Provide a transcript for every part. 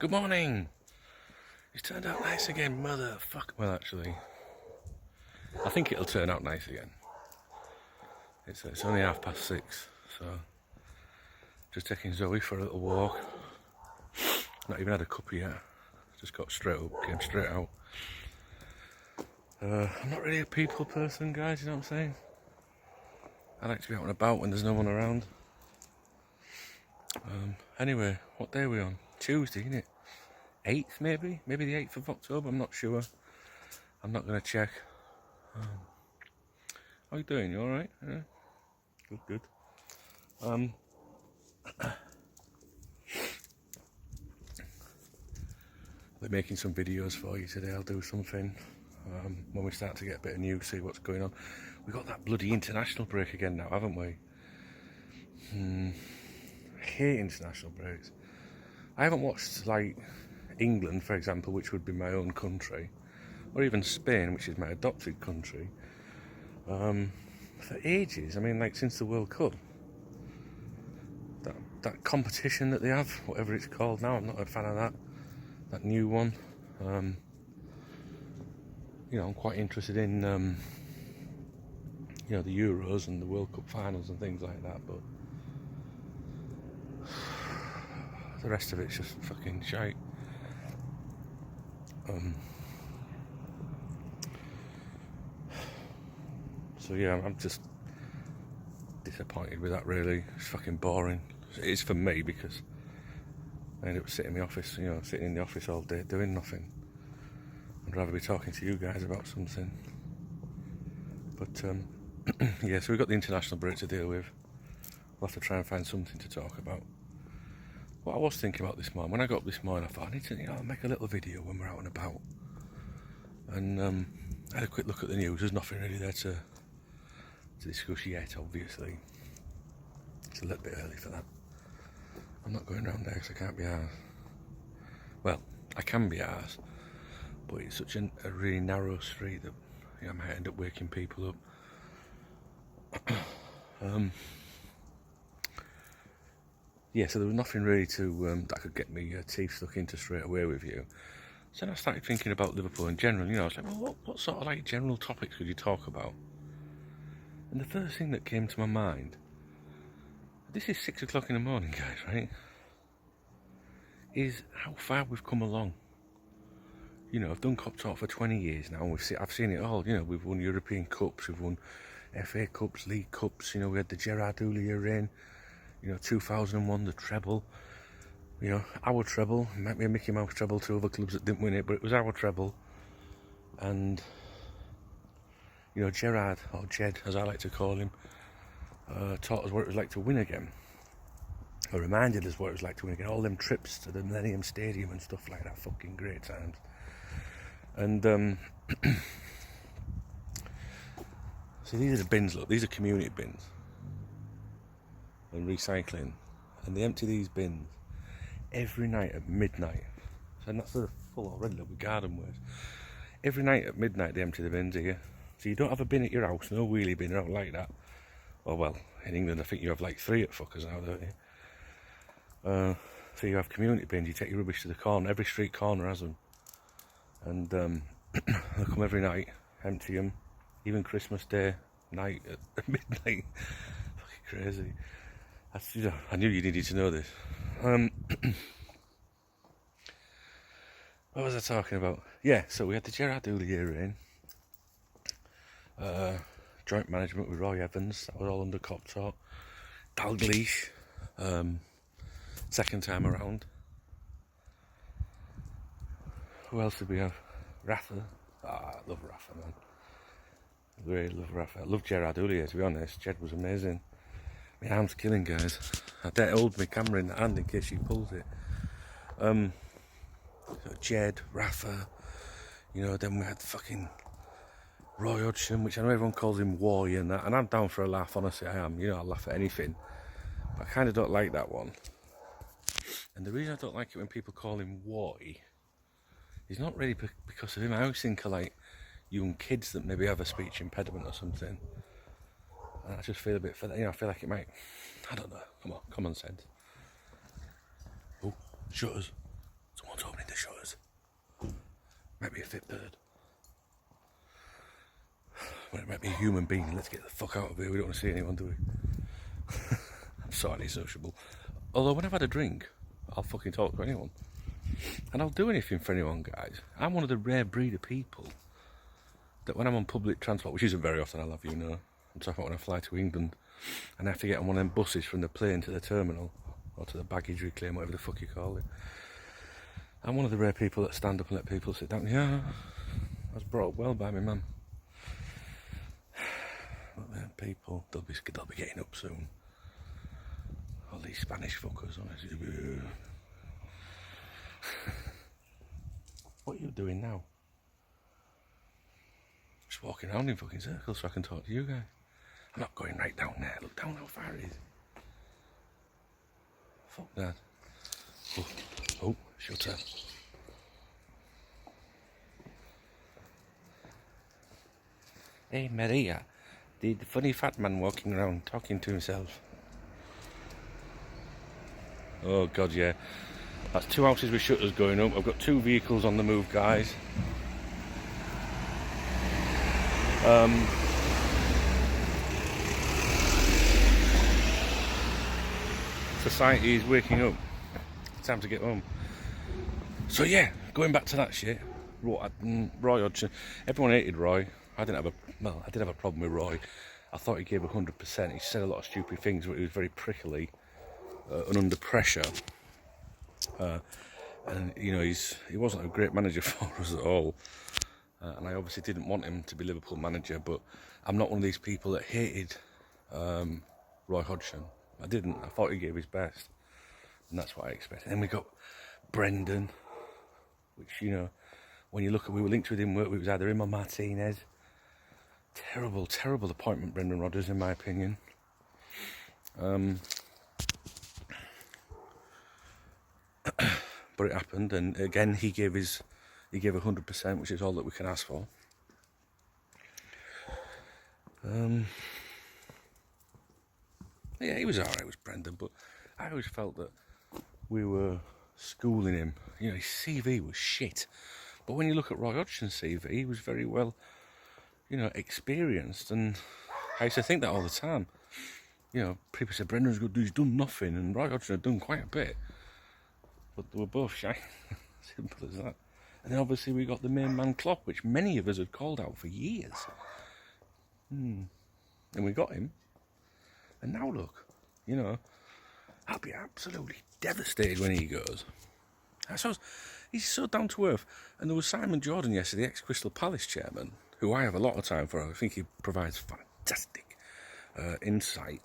Good morning! It's turned out nice again, motherfucker. Well, actually, I think it'll turn out nice again. It's only 6:30, so just taking Zoe for a little walk. Not even had a cuppa yet. Just got straight up, came straight out. I'm not really a people person, guys, you know what I'm saying? I like to be out and about when there's no one around. Anyway, what day are we on? Tuesday, isn't it? 8th, maybe? Maybe the 8th of October, I'm not sure. I'm not going to check. How you doing? You alright? Yeah? Good. I'll be making some videos for you today. I'll do something when we start to get a bit of news, see what's going on. We've got that bloody international break again now, haven't we? I hate international breaks. I haven't watched, like, England, for example, which would be my own country, or even Spain, which is my adopted country, for ages. I mean, like, since the World Cup. That competition that they have, whatever it's called now, I'm not a fan of that new one. I'm quite interested in the Euros and the World Cup finals and things like that, but the rest of it's just fucking shite. So yeah, I'm just disappointed with that, really. It's fucking boring. It is for me, because I end up sitting in the office all day doing nothing. I'd rather be talking to you guys about something. But yeah, so we've got the international break to deal with. We'll have to try and find something to talk about. What I was thinking about this morning, when I got up this morning, I thought I need to make a little video when we're out and about. And I had a quick look at the news. There's nothing really there to discuss yet, obviously. It's a little bit early for that. I'm not going around there because I can't be arsed. Well, I can be arsed, but it's such a really narrow street that I might end up waking people up. Yeah, so there was nothing really that could get me teeth stuck into straight away with you. So then I started thinking about Liverpool in general. I was like, well, what sort of like general topics could you talk about? And the first thing that came to my mind, this is 6 o'clock in the morning, guys, right? Is how far we've come along. I've done KopTalk for 20 years now, and I've seen it all. We've won European Cups, we've won FA Cups, League Cups. We had the Gerard Houllier reign. 2001, the treble. Our treble. It might be a Mickey Mouse treble to other clubs that didn't win it, but it was our treble. And Gerard, or Jed, as I like to call him, taught us what it was like to win again. Or reminded us what it was like to win again. All them trips to the Millennium Stadium and stuff like that. Fucking great times. And so these are the bins. Look, these are community bins and recycling, and they empty these bins every night at midnight. So that's sort of full already. Look, with garden waste. Every night at midnight they empty the bins here. So you don't have a bin at your house, no wheelie bin out like that. Oh well, in England I think you have like 3 at fuckers now, don't you? So you have community bins. You take your rubbish to the corner. Every street corner has them, and they come every night, empty them. Even Christmas Day night at midnight. Fucking crazy. I knew you needed to know this. What was I talking about? Yeah, so we had the Gerard Houllier reign. Joint management with Roy Evans. That was all under KopTalk. Dalglish. Second time around. Who else did we have? Rafa. I love Rafa, man. I really love Rafa. I love Gerard Houllier, to be honest. Jed was amazing. My arm's killing, guys. I dare hold my camera in the hand in case she pulls it. So Jed, Rafa, then we had fucking Roy Hodgson, which I know everyone calls him Warrior and that, and I'm down for a laugh, honestly I am. I'll laugh at anything. But I kind of don't like that one. And the reason I don't like it when people call him Warty is not really because of him. I always think of like young kids that maybe have a speech impediment or something. And I just feel a bit for that. I feel like it might, I don't know. Come on, common sense. Oh, shutters. Someone's Might be a fit bird. Well, it might be a human being. Let's get the fuck out of here. We don't want to see anyone, do we? I'm so antisociable. Although when I've had a drink, I'll fucking talk to anyone. And I'll do anything for anyone, guys. I'm one of the rare breed of people that when I'm on public transport, which isn't very often, I'll have you know. I'm talking about when I fly to England and I have to get on one of them buses from the plane to the terminal or to the baggage reclaim, whatever the fuck you call it. I'm one of the rare people that stand up and let people sit down. Yeah, I was brought up well by my mum. But people, they'll be getting up soon. All these Spanish fuckers, honestly. What are you doing now? Just walking around in fucking circles so I can talk to you guys. I'm not going right down there. Look down how far it is. Fuck that. Oh, shutter. Hey Maria, the funny fat man walking around talking to himself. Oh god, yeah. That's 2 houses with shutters going up. I've got 2 vehicles on the move, guys. Society is waking up. It's time to get home. So yeah, going back to that shit. Roy Hodgson. Everyone hated Roy. I did have a problem with Roy. I thought he gave 100%. He said a lot of stupid things, but he was very prickly and under pressure. And you know, he wasn't a great manager for us at all. And I obviously didn't want him to be Liverpool manager, but I'm not one of these people that hated Roy Hodgson. I didn't. I thought he gave his best, and that's what I expected. And then we got Brendan, which, you know, when you look at, we were linked with him. It was either him or Martinez. Terrible, terrible appointment, Brendan Rodgers, in my opinion. But it happened, and again he gave 100%, which is all that we can ask for. Yeah, he was alright, was Brendan, but I always felt that we were schooling him. You know, his CV was shit, but when you look at Roy Hodgson's CV, he was very well, you know, experienced, and I used to think that all the time. You know, people say Brendan's good, he's done nothing, and Roy Hodgson had done quite a bit, but they were both shy. Simple as that. And then obviously we got the main man Klopp, which many of us had called out for years. And we got him. And now look, you know, I'll be absolutely devastated when he goes. He's so down to earth. And there was Simon Jordan yesterday, ex-Crystal Palace chairman, who I have a lot of time for. I think he provides fantastic insight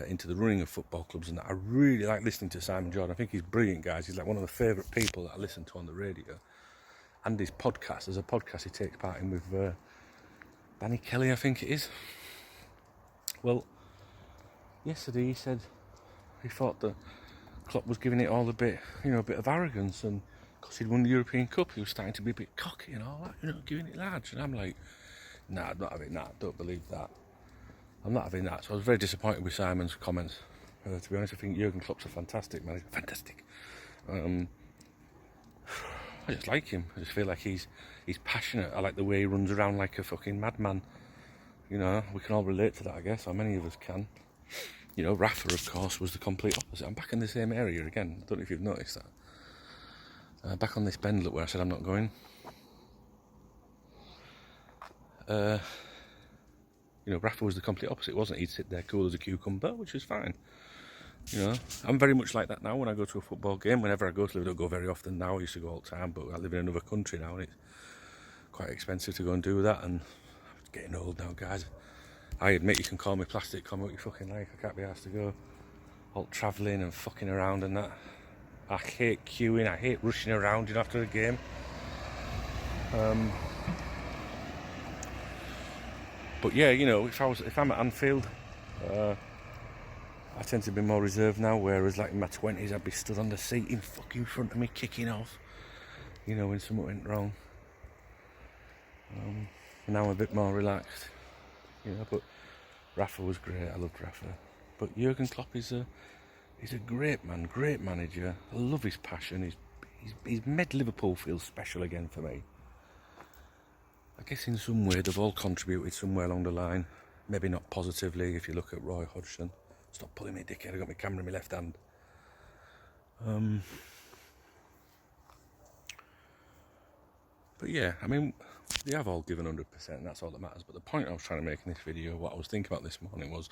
into the running of football clubs, and I really like listening to Simon Jordan. I think he's brilliant, guys. He's like one of the favourite people that I listen to on the radio. And his podcast, there's a podcast he takes part in with Danny Kelly, I think it is. Well, yesterday he said he thought that Klopp was giving it all a bit of arrogance, and because he'd won the European Cup, he was starting to be a bit cocky and all that, you know, giving it large. And I'm like, nah, I'm not having that. Don't believe that. I'm not having that. So I was very disappointed with Simon's comments. To be honest, I think Jurgen Klopp's a fantastic manager. Fantastic. I just like him. I just feel like he's passionate. I like the way he runs around like a fucking madman. You know, we can all relate to that, I guess, or many of us can. You know, Rafa, of course, was the complete opposite. I'm back in the same area again. I don't know if you've noticed that. Back on this bend, look, where I said I'm not going. You know, Rafa was the complete opposite, wasn't he? He'd sit there cool as a cucumber, which was fine. You know, I'm very much like that now when I go to a football game. Whenever I go to live, I don't go very often now. I used to go all the time, but I live in another country now, and it's quite expensive to go and do that. And I'm getting old now, guys. I admit, you can call me plastic, call me what you fucking like. I can't be asked to go all travelling and fucking around and that. I hate queuing. I hate rushing around, you know, after a game. But yeah, you know, if I'm at Anfield, I tend to be more reserved now, whereas like in my 20s I'd be stood on the seat in fucking front of me kicking off, you know, when something went wrong. Now I'm a bit more relaxed, you know, but Rafa was great. I loved Rafa. But Jurgen Klopp is a great man, great manager. I love his passion. He's made Liverpool feel special again for me. I guess in some way they've all contributed somewhere along the line. Maybe not positively if you look at Roy Hodgson. Stop pulling me, dickhead, I've got my camera in my left hand. But yeah, I mean, they have all given 100%, and that's all that matters. But the point I was trying to make in this video, what I was thinking about this morning was,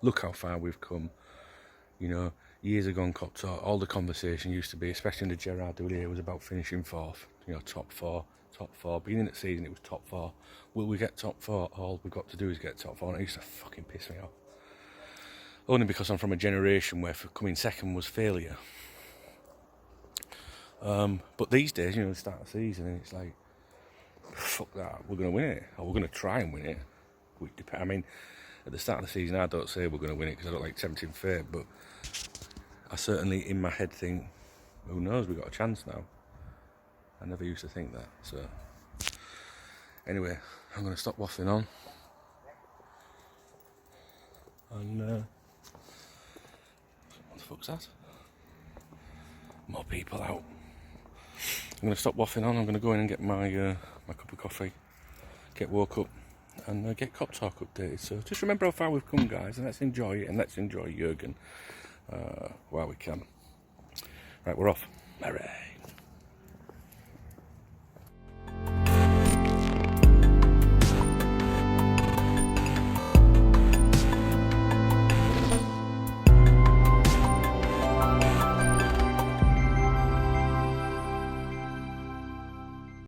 look how far we've come. You know, years ago on KopTalk, all the conversation used to be, especially in the Gerard Doulier, was about finishing fourth. You know, top four. Beginning of the season, it was top four. Will we get top four? All we've got to do is get top four. And it used to fucking piss me off. Only because I'm from a generation where coming second was failure. But these days, you know, the start of the season, and it's like, fuck that, we're going to win it. Or we're going to try and win it. I mean, at the start of the season, I don't say we're going to win it because I don't like 17th fate, but I certainly, in my head, think, who knows, we've got a chance now. I never used to think that, so... Anyway, I'm going to stop waffling on. And, what the fuck's that? More people out. I'm going to stop waffling on. I'm going to go in and get my cup of coffee, get woke up, and get KopTalk updated. So just remember how far we've come, guys, and let's enjoy it, and let's enjoy Jurgen while we can. Right, we're off. Hooray.